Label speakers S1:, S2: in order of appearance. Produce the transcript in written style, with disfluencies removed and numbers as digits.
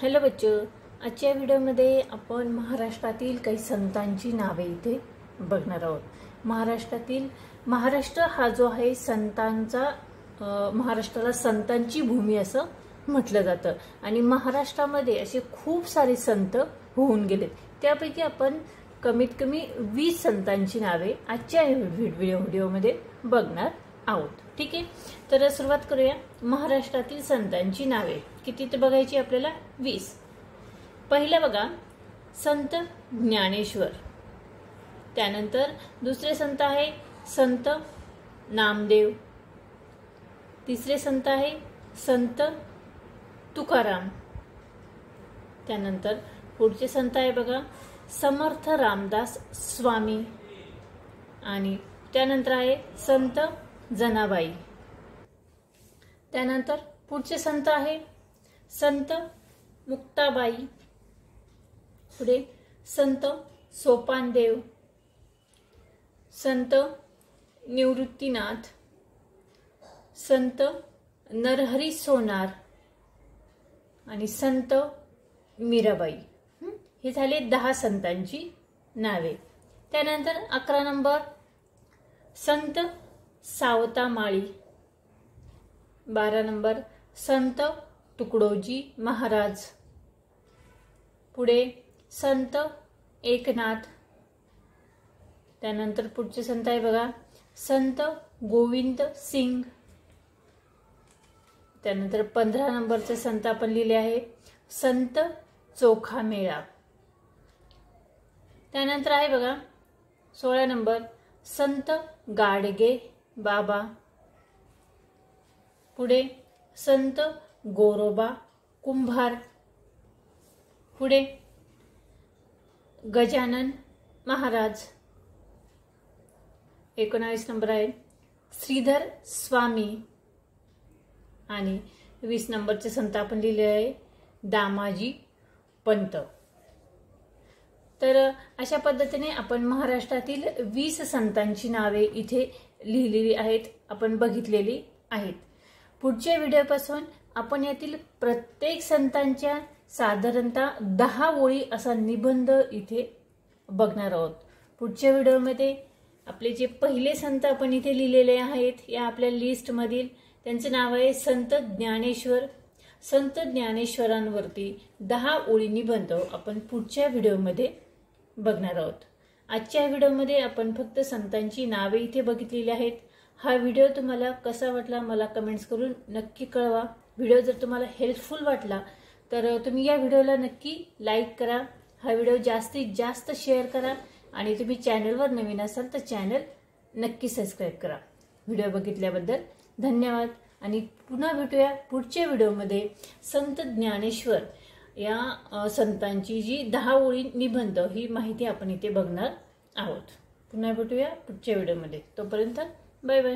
S1: Hello बच्चो, आजच्या व्हिडिओमध्ये आपण महाराष्ट्रातील काही संतांची नावे इथे बघणार आहोत। महाराष्ट्र हा जो आहे संतांचा महाराष्ट्राला संतांची भूमी असं म्हटलं जातं आणि महाराष्ट्रामध्ये असे खूप सारे संत होऊन गेलेत। त्यापैकी आपण कमीत कमी 20 संतांची नावे आजच्या व्हिडिओमध्ये बघणार आहोत। ठीक आहे, तर सुरुवात करूया। महाराष्ट्रातील संतांची नावे किती ते बघायची आपल्याला 20। पहिला बघा संत ज्ञानेश्वर, त्यानंतर दुसरे संत आहे संत नामदेव, तिसरे संत आहे संत तुकाराम, त्यानंतर पुढचे संत आहे बघा समर्थ रामदास स्वामी आणि त्यानंतर आहे संत जनाबाई, त्यानंतर पुढचे संत आहे संत मुक्ताबाई, पुढे संत सोपानदेव, संत निवृत्तीनाथ, संत नरहरी सोनार आणि संत मीराबाई। हे झाले 10 संतांची नावे। त्यानंतर 11 नंबर संत सावता माळी, 12 नंबर संत तुकडोजी महाराज, पुढे संत एकनाथ, त्यानंतर पुढचे संत आहे बघा संत गोविंद सिंग, त्यानंतर 15 नंबरचे संत आपण लिहिले आहे संत चोखामेळा, त्यानंतर आहे बघा 16 नंबर संत गाडगे बाबा, पुढे संत गोरोबा कुंभार, पुढे गजानन महाराज, 19 नंबर आहे श्रीधर स्वामी आणि 20 नंबरचे संत आपण लिहिले आहे दामाजी पंत। तर अशा पद्धतीने आपण महाराष्ट्रातील 20 संतांची नावे इथे लिहिलेली आहेत, आपण बघितलेली आहेत। पुढच्या व्हिडिओपासून आपण यातील प्रत्येक संतांच्या साधारणतः 10 ओळी असा निबंध इथे बघणार आहोत। पुढच्या व्हिडिओमध्ये आपले जे पहिले संत आपण इथे लिहिलेले आहेत या आपल्या लिस्ट मधील, त्यांचे नाव आहे संत ज्ञानेश्वर। संत ज्ञानेश्वरांवरती 10 ओळी निबंध आपण पुढच्या व्हिडिओमध्ये बघणार आहोत। आजच्या व्हिडिओमध्ये आपण फक्त संतांची नावे इथे बघितलेली आहेत। हा व्हिडिओ तुम्हाला कसा वाटला मला कमेंट्स करून नक्की कळवा। व्हिडिओ जर तुम्हाला हेल्पफुल वाटला तर तुम्ही या व्हिडिओला नक्की लाईक करा, हा व्हिडिओ जास्तीत जास्त शेअर करा आणि तुम्ही चॅनलवर नवीन असाल तर चॅनल नक्की सबस्क्राईब करा। व्हिडिओ बघितल्याबद्दल धन्यवाद आणि पुन्हा भेटूया पुढच्या व्हिडिओमध्ये संत ज्ञानेश्वर या संतांची जी 10 ओळी निबंध ही माहिती आपण इथे बघणार आहोत। पुन्हा भेटूया पुढच्या व्हिडिओमध्ये, तोपर्यंत बाय बाय।